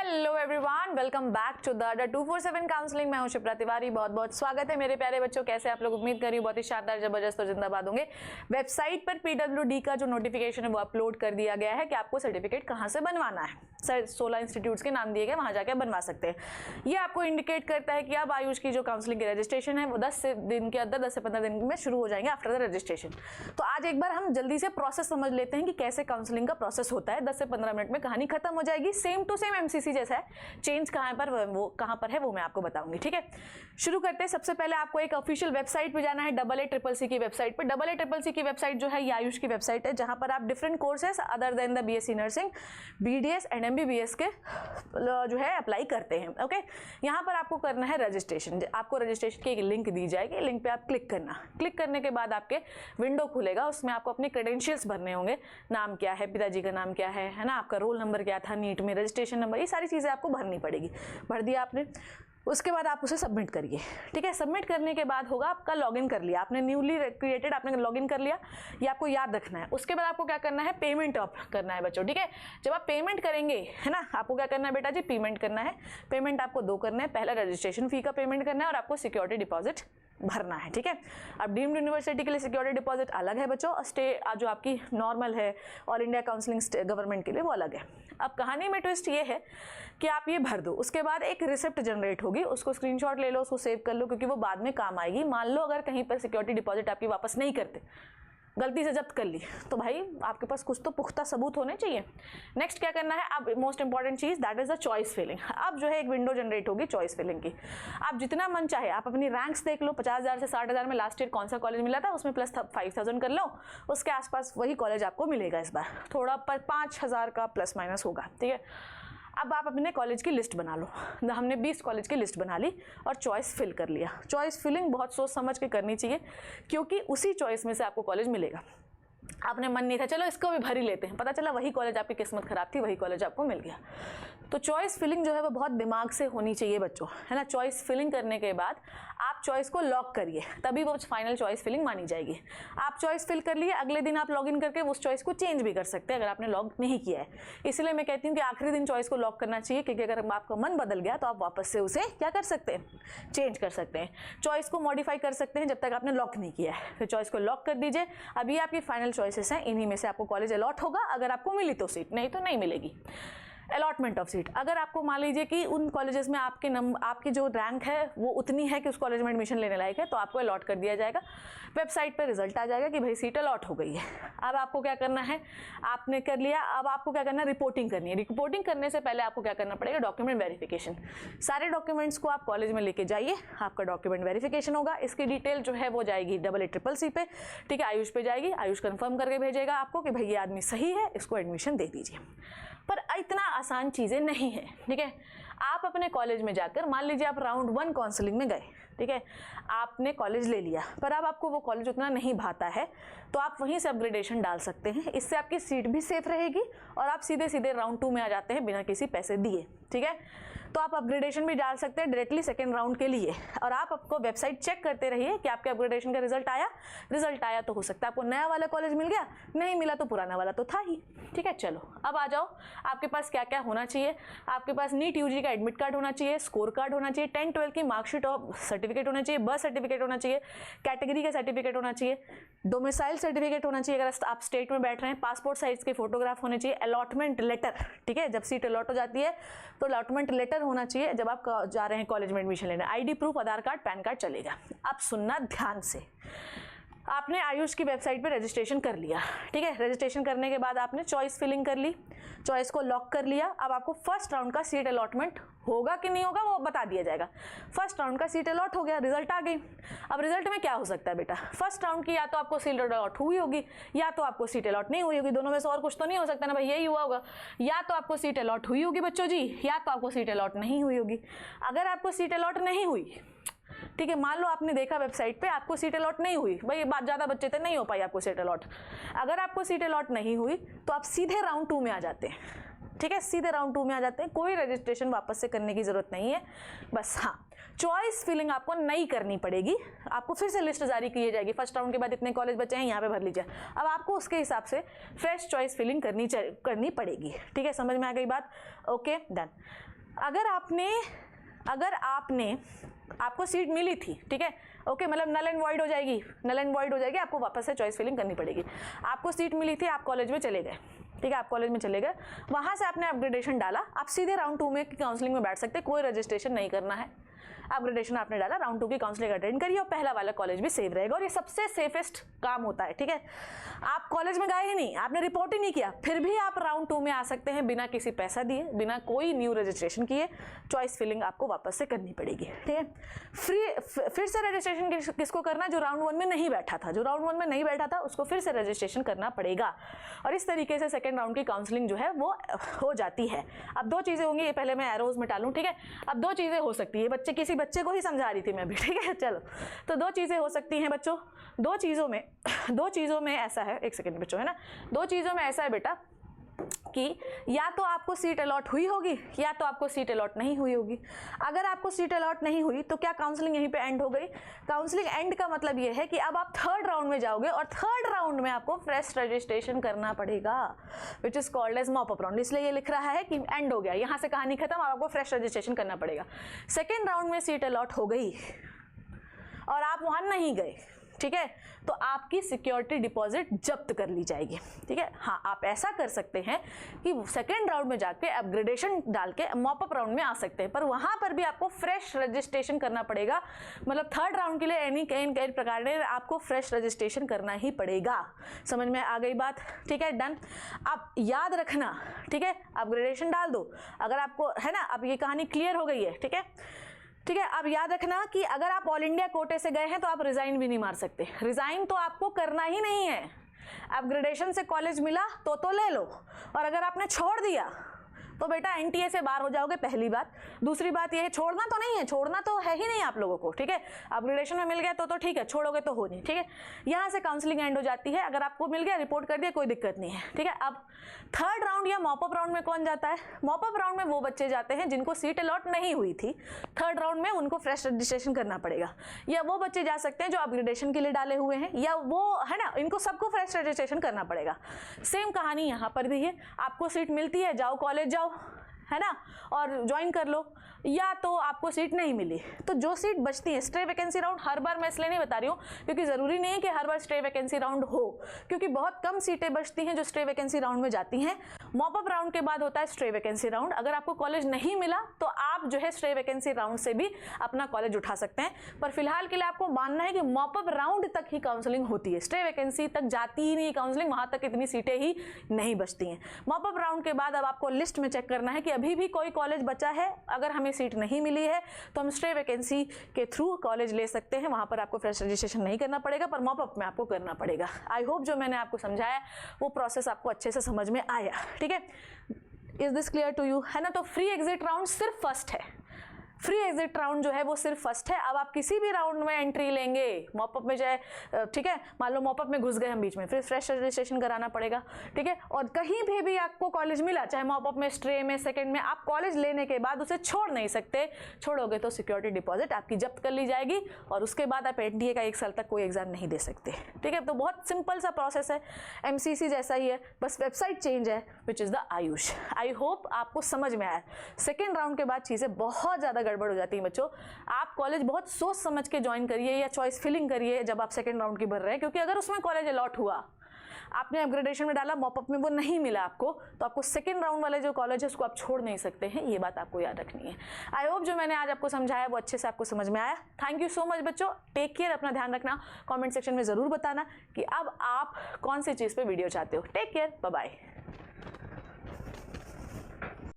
Hello everyone, welcome back to the 247 counselling. मैं हूं शिप्रा तिवारी। बहुत बहुत स्वागत है मेरे प्यारे बच्चों। कैसे आप लोग? उम्मीद कर रही हूं बहुत ही शानदार, जबरदस्त और जिंदाबाद होंगे। वेबसाइट पर पीडब्ल्यूडी का जो नोटिफिकेशन है वो अपलोड कर दिया गया है कि आपको सर्टिफिकेट कहां से बनवाना है। सर 16 इंस्टीट्यूट्स के नाम दिए गए, वहां जाकर बनवा सकते हैं। ये आपको इंडिकेट करता है कि अब आयुष की जो काउंसलिंग की रजिस्ट्रेशन है वो 10 दिन के अंदर 10 से 15 दिन में शुरू हो जाएंगे आफ्टर द रजिस्ट्रेशन। तो आज एक बार हम जल्दी से प्रोसेस समझ लेते हैं कि कैसे काउंसलिंग का प्रोसेस होता है। 10 से 15 मिनट में कहानी खत्म हो जाएगी। सेम टू सेम एमसीसी जैसा है, चेंज कहां पर है वो मैं आपको बताऊंगी। ठीक है, शुरू करते हैं। सबसे पहले आपको एक ऑफिशियल वेबसाइट पे जाना है, AACCC की वेबसाइट पे। AACCC की वेबसाइट जो है ये आयुष की वेबसाइट है, जहां पर आप different courses other than the BSc nursing, BDS and MBBS के जो है अप्लाई करते हैं। ओके, यहाँ पर आपको करना है रजिस्ट्रेशन। आपको रजिस्ट्रेशन की एक लिंक दी जाएगी, लिंक पे आप क्लिक करना। क्लिक करने के बाद आपके विंडो खुलेगा, उसमें आपको अपने क्रेडेंशियल्स भरने होंगे। नाम क्या है, पिताजी का नाम क्या है ना, आपका रोल नंबर क्या था नीट में, रजिस्ट्रेशन नंबर, ये सारी चीजें आपको भरनी पड़ेगी। भर दिया आपने, उसके बाद आप उसे सबमिट करिए। ठीक है, सबमिट करने के बाद होगा आपका लॉगिन कर लिया आपने, न्यूली क्रिएटेड आपने लॉगिन कर लिया, ये आपको याद रखना है। उसके बाद आपको क्या करना है, पेमेंट करना है बच्चों। ठीक है, जब आप पेमेंट करेंगे है ना, आपको क्या करना है बेटा जी, पेमेंट करना है। पेमेंट आपको दो करना है, पहला रजिस्ट्रेशन फी का पेमेंट करना है और आपको सिक्योरिटी डिपॉजिट भरना है। ठीक है, अब डीम्ड यूनिवर्सिटी के लिए सिक्योरिटी डिपॉजिट अलग है बच्चों, जो आपकी नॉर्मल है ऑल इंडिया काउंसलिंग गवर्नमेंट के लिए वो अलग है। अब कहानी में ट्विस्ट ये है कि आप ये भर दो, उसके बाद एक रिसिप्ट जनरेट होगी, उसको स्क्रीनशॉट ले लो, उसको सेव कर लो, क्योंकि वो बाद में काम आएगी। मान लो अगर कहीं पर सिक्योरिटी डिपॉजिट आपकी वापस नहीं करते, गलती से जब्त कर ली, तो भाई आपके पास कुछ तो पुख्ता सबूत होने चाहिए। नेक्स्ट क्या करना है, अब मोस्ट इंपॉर्टेंट चीज, that is the choice filling. अब जो है एक विंडो जनरेट होगी चॉइस फिलिंग की। आप जितना मन चाहे आप अपनी रैंक्स देख लो, 50,000 से 60,000 में लास्ट ईयर कौन सा कॉलेज मिला था, उसमें प्लस 5,000 कर लो, उसके आसपास वही कॉलेज आपको मिलेगा। इस बार थोड़ा पर 5,000 का प्लस माइनस होगा। ठीक है, अब आप अपने कॉलेज की लिस्ट बना लो। हमने 20 कॉलेज की लिस्ट बना ली और चॉइस फिल कर लिया। चॉइस फिलिंग बहुत सोच समझ के करनी चाहिए, क्योंकि उसी चॉइस में से आपको कॉलेज मिलेगा। आपने मन नहीं था, चलो इसको भी भर ही लेते हैं, पता चला वही कॉलेज आपकी किस्मत खराब थी, वही कॉलेज आपको मिल गया। तो चॉइस फिलिंग जो है वो बहुत दिमाग से होनी चाहिए बच्चों, है ना। चॉइस फिलिंग करने के बाद आप चॉइस को लॉक करिए, तभी वो फाइनल चॉइस फिलिंग मानी जाएगी। आप चॉइस फिल कर लिए, अगले दिन आप लॉग इन करके उस चॉइस को चेंज भी कर सकते हैं अगर आपने लॉग नहीं किया है। इसलिए मैं कहती हूँ कि आखिरी दिन चॉइस को लॉक करना चाहिए, क्योंकि अगर आपका मन बदल गया तो आप वापस से उसे क्या कर सकते हैं, चेंज कर सकते हैं। चॉइस को मॉडिफाई कर सकते हैं जब तक आपने लॉक नहीं किया है। फिर चॉइस को लॉक कर दीजिए। अभी आपकी फाइनल चॉइसेस हैं, इन्हीं में से आपको कॉलेज अलॉट होगा। अगर आपको मिली तो सीट, नहीं तो नहीं मिलेगी। अलॉटमेंट ऑफ सीट, अगर आपको मान लीजिए कि उन कॉलेजेस में आपकी जो रैंक है वो उतनी है कि उस कॉलेज में एडमिशन लेने लायक है, तो आपको अलॉट कर दिया जाएगा। वेबसाइट पे रिजल्ट आ जाएगा कि भाई सीट अलॉट हो गई है। अब आपको क्या करना है, आपने कर लिया, अब आपको क्या करना है, रिपोर्टिंग करनी है। रिपोर्टिंग करने से पहले आपको क्या करना पड़ेगा, डॉक्यूमेंट वेरिफिकेशन। सारे डॉक्यूमेंट्स को आप कॉलेज में लेके जाइए, आपका डॉक्यूमेंट वेरिफिकेशन होगा। इसकी डिटेल जो है वो जाएगी AACCC पे। ठीक है, आयुष पे जाएगी, आयुष कंफर्म करके भेजेगा आपको कि भाई ये आदमी सही है, इसको एडमिशन दे दीजिए। पर इतना आसान चीजें नहीं है। ठीक है, आप अपने कॉलेज में जाकर, मान लीजिए आप राउंड 1 काउंसलिंग में गए, ठीक है, आपने कॉलेज ले लिया, पर अब आपको वो कॉलेज उतना नहीं भाता है, तो आप वहीं से अपग्रेडेशन डाल सकते हैं। इससे आपकी सीट भी सेफ रहेगी और आप सीधे सीधे राउंड 2 में आ जाते हैं बिना किसी पैसे दिए। ठीक है, तो आप अपग्रेडेशन भी डाल सकते हैं डायरेक्टली सेकेंड राउंड के लिए। और आप आपको वेबसाइट चेक करते रहिए कि आपके अपग्रेडेशन का रिजल्ट आया तो हो सकता है आपको नया वाला कॉलेज मिल गया, नहीं मिला तो पुराना वाला तो था ही। ठीक है, चलो अब आ जाओ, आपके पास क्या क्या होना चाहिए। आपके पास नीट यूजी का एडमिट कार्ड होना चाहिए, स्कोर कार्ड होना चाहिए, 10-12 की मार्कशीट और सर्टिफिकेट होना चाहिए, बर्थ सर्टिफिकेट होना चाहिए, कैटेगरी का सर्टिफिकेट होना चाहिए, डोमिसाइल सर्टिफिकेट होना चाहिए अगर आप स्टेट में बैठ रहे हैं, पासपोर्ट साइज के फोटोग्राफ होने चाहिए, अलॉटमेंट लेटर। ठीक है, जब सीट अलॉट हो जाती है तो अलॉटमेंट लेटर होना चाहिए जब आप जा रहे हैं कॉलेज में एडमिशन लेने। आईडी प्रूफ, आधार कार्ड, पैन कार्ड चलेगा। अब सुनना ध्यान से, आपने आयुष की वेबसाइट पे रजिस्ट्रेशन कर लिया। ठीक है, रजिस्ट्रेशन करने के बाद आपने चॉइस फिलिंग कर ली, चॉइस को लॉक कर लिया। अब आपको फर्स्ट राउंड का सीट अलॉटमेंट होगा कि नहीं होगा वो बता दिया जाएगा। फर्स्ट राउंड का सीट अलॉट हो गया, रिजल्ट आ गई। अब रिजल्ट में क्या हो सकता है बेटा, फर्स्ट राउंड की या तो आपको सीट अलॉट हुई होगी या तो आपको सीट अलॉट नहीं हुई होगी। दोनों में से और कुछ तो नहीं हो सकता ना भाई, यही हुआ होगा। या तो आपको सीट अलॉट हुई होगी बच्चों जी, या तो आपको सीट अलॉट नहीं हुई होगी। अगर आपको सीट अलॉट नहीं हुई, ठीक है, मान लो आपने देखा वेबसाइट पे आपको सीट अलॉट नहीं हुई, भाई बात ज्यादा बच्चे थे, नहीं हो पाई आपको सीट अलॉट। अगर आपको सीट अलॉट नहीं हुई तो आप सीधे राउंड 2 में आ जाते हैं। ठीक है, सीधे राउंड 2 में आ जाते हैं, कोई रजिस्ट्रेशन वापस से करने की जरूरत नहीं है। बस हाँ, चॉइस फिलिंग आपको नहीं करनी पड़ेगी, आपको फिर से लिस्ट जारी की जाएगी, फर्स्ट राउंड के बाद इतने कॉलेज बचे हैं यहाँ पे भर लीजिए। अब आपको उसके हिसाब से फ्रेश चॉइस फिलिंग करनी पड़ेगी। ठीक है, समझ में आ गई बात? Okay done. अगर आपने आपको सीट मिली थी, ठीक है, ओके, मतलब नल एंड वॉइड हो जाएगी, नल एंड वॉइड हो जाएगी, आपको वापस से चॉइस फिलिंग करनी पड़ेगी। आपको सीट मिली थी, आप कॉलेज में चले गए, ठीक है, आप कॉलेज में चले गए, वहां से आपने अपग्रेडेशन डाला, आप सीधे राउंड 2 में काउंसलिंग में बैठ सकते, कोई रजिस्ट्रेशन नहीं करना है। अपग्रेडेशन आपने डाला, राउंड 2 की काउंसलिंग अटेंड करिए और पहला वाला कॉलेज भी सेव रहेगा, और ये सबसे सेफेस्ट काम होता है, ठीक है। आप कॉलेज में गए ही नहीं, आपने रिपोर्ट ही नहीं किया, फिर भी आप राउंड 2 में आ सकते हैं बिना किसी पैसा दिए, बिना कोई न्यू रजिस्ट्रेशन किए। चॉइस फिलिंग आपको वापस से करनी पड़ेगी, ठीक है। फिर से रजिस्ट्रेशन किसको करना, जो राउंड 1 में नहीं बैठा था, जो राउंड 1 में नहीं बैठा था उसको फिर से रजिस्ट्रेशन करना पड़ेगा, और इस तरीके से सेकेंड राउंड की काउंसलिंग जो है वो हो जाती है। अब 2 चीजें होंगी, ये पहले मैं एरोज में डालूं, ठीक है। अब 2 चीजें हो सकती है, किसी बच्चे को ही समझा रही थी मैं भी, ठीक है। चलो, तो 2 चीजें हो सकती हैं बच्चों, 2 चीजों में ऐसा है, 1 सेकेंड बच्चों, है ना, 2 चीजों में ऐसा है बेटा कि या तो आपको सीट अलॉट हुई होगी या तो आपको सीट अलॉट नहीं हुई होगी। अगर आपको सीट अलॉट नहीं हुई तो क्या काउंसलिंग यहीं पे एंड हो गई? काउंसलिंग एंड का मतलब ये है कि अब आप 3rd राउंड में जाओगे और 3rd राउंड में आपको फ्रेश रजिस्ट्रेशन करना पड़ेगा, which is called as mop up round. इसलिए ये लिख रहा है कि एंड हो गया, यहां से कहानी खत्म, अब आपको फ्रेश रजिस्ट्रेशन करना पड़ेगा। 2nd राउंड में सीट अलॉट हो गई और आप वहां नहीं गए, ठीक है, तो आपकी सिक्योरिटी डिपॉजिट जब्त कर ली जाएगी, ठीक है। हाँ, आप ऐसा कर सकते हैं कि 2nd राउंड में जाके अपग्रेडेशन डाल के मॉप अप राउंड में आ सकते हैं, पर वहां पर भी आपको फ्रेश रजिस्ट्रेशन करना पड़ेगा। मतलब 3rd राउंड के लिए एनी कई प्रकार ने आपको फ्रेश रजिस्ट्रेशन करना ही पड़ेगा। समझ में आ गई बात? ठीक है, डन। आप याद रखना, ठीक है, अपग्रेडेशन डाल दो, अगर आपको, है ना, अब ये कहानी क्लियर हो गई है, ठीक है। ठीक है, अब याद रखना कि अगर आप ऑल इंडिया कोटे से गए हैं तो आप रिजाइन भी नहीं मार सकते, रिजाइन तो आपको करना ही नहीं है। अपग्रेडेशन से कॉलेज मिला तो ले लो, और अगर आपने छोड़ दिया तो बेटा एनटीए से बाहर हो जाओगे, पहली बात। दूसरी बात ये है, छोड़ना तो नहीं है, छोड़ना तो है ही नहीं आप लोगों को, ठीक है। अपग्रेडेशन में मिल गया तो ठीक है, छोड़ोगे तो हो नहीं, ठीक है। यहाँ से काउंसलिंग एंड हो जाती है, अगर आपको मिल गया रिपोर्ट कर दिया, कोई दिक्कत नहीं है, ठीक है। अब 3rd राउंड या मॉप अप राउंड में कौन जाता है? मॉप अप राउंड में वो बच्चे जाते हैं जिनको सीट अलॉट नहीं हुई थी 3rd राउंड में, उनको फ्रेश रजिस्ट्रेशन करना पड़ेगा। या वो बच्चे जा सकते हैं जो अपग्रेडेशन के लिए डाले हुए हैं, या वो, है ना, इनको सबको फ्रेश रजिस्ट्रेशन करना पड़ेगा। सेम कहानी यहाँ पर भी है, आपको सीट मिलती है, जाओ कॉलेज जाओ, है ना, और ज्वाइन कर लो, या तो आपको सीट नहीं मिली तो जो सीट बचती है, स्टे वैकेंसी राउंड हर बार मैं इसलिए नहीं बता रही हूँ क्योंकि ज़रूरी नहीं है कि हर बार स्टे वैकेंसी राउंड हो, क्योंकि बहुत कम सीटें बचती हैं जो स्टे वैकेंसी राउंड में जाती हैं। मॉप अप राउंड के बाद होता है स्टे वैकेंसी राउंड। अगर आपको कॉलेज नहीं मिला तो आप जो है स्टे वैकेंसी राउंड से भी अपना कॉलेज उठा सकते हैं, पर फिलहाल के लिए आपको मानना है कि मॉप अप राउंड तक ही काउंसलिंग होती है, स्टे वैकेंसी तक जाती ही नहीं काउंसलिंग, वहां तक इतनी सीटें ही नहीं बचती हैं। मॉप अप राउंड के बाद अब आपको लिस्ट में चेक करना है कि अभी भी कोई कॉलेज बचा है, अगर हमें सीट नहीं मिली है तो हम स्टे वैकेंसी के थ्रू कॉलेज ले सकते हैं, वहां पर आपको फ्रेश रजिस्ट्रेशन नहीं करना पड़ेगा, पर मॉप अप में आपको करना पड़ेगा। आई होप जो मैंने आपको समझाया वो प्रोसेस आपको अच्छे से समझ में आया, ठीक है। Is this clear to you? है ना। तो फ्री एग्जिट राउंड सिर्फ फर्स्ट है, फ्री एग्जिट राउंड जो है वो सिर्फ फर्स्ट है। अब आप किसी भी राउंड में एंट्री लेंगे, मॉपअप में जाए, ठीक है, मान लो मॉपअप में घुस गए हम बीच में, फिर फ्रेश रजिस्ट्रेशन कराना पड़ेगा, ठीक है। और कहीं भी आपको कॉलेज मिला, चाहे मॉपअप में, स्ट्रे में, सेकंड में, आप कॉलेज लेने के बाद उसे छोड़ नहीं सकते, छोड़ोगे तो सिक्योरिटी डिपॉजिट आपकी जब्त कर ली जाएगी और उसके बाद आप एनडीए का 1 साल तक कोई एग्जाम नहीं दे सकते, ठीक है। तो बहुत सिंपल सा प्रोसेस है, एमसीसी जैसा ही है, बस वेबसाइट चेंज है, which is the Ayush. I hope आपको समझ में आया। सेकेंड राउंड के बाद चीजें बहुत ज्यादा गड़बड़ हो जाती है बच्चों। आप कॉलेज बहुत सोच समझ के ज्वाइन करिए या चॉइस फिलिंग करिए जब आप सेकंड राउंड की भर रहे हैं, क्योंकि अगर उसमें कॉलेज अलॉट हुआ, आपने अपग्रेडेशन में डाला, मॉपअप में वो नहीं मिला आपको, तो आपको सेकंड राउंड वाले जो कॉलेज है उसको आप छोड़ नहीं सकते हैं, ये बात आपको याद रखनी है। आई होप जो मैंने आज आपको समझाया वो अच्छे से आपको समझ में आया। थैंक यू सो मच बच्चों, टेक केयर, अपना ध्यान रखना। कमेंट सेक्शन में जरूर बताना कि अब आप कौन सी चीज़ पे वीडियो चाहते हो। Take care, bye bye.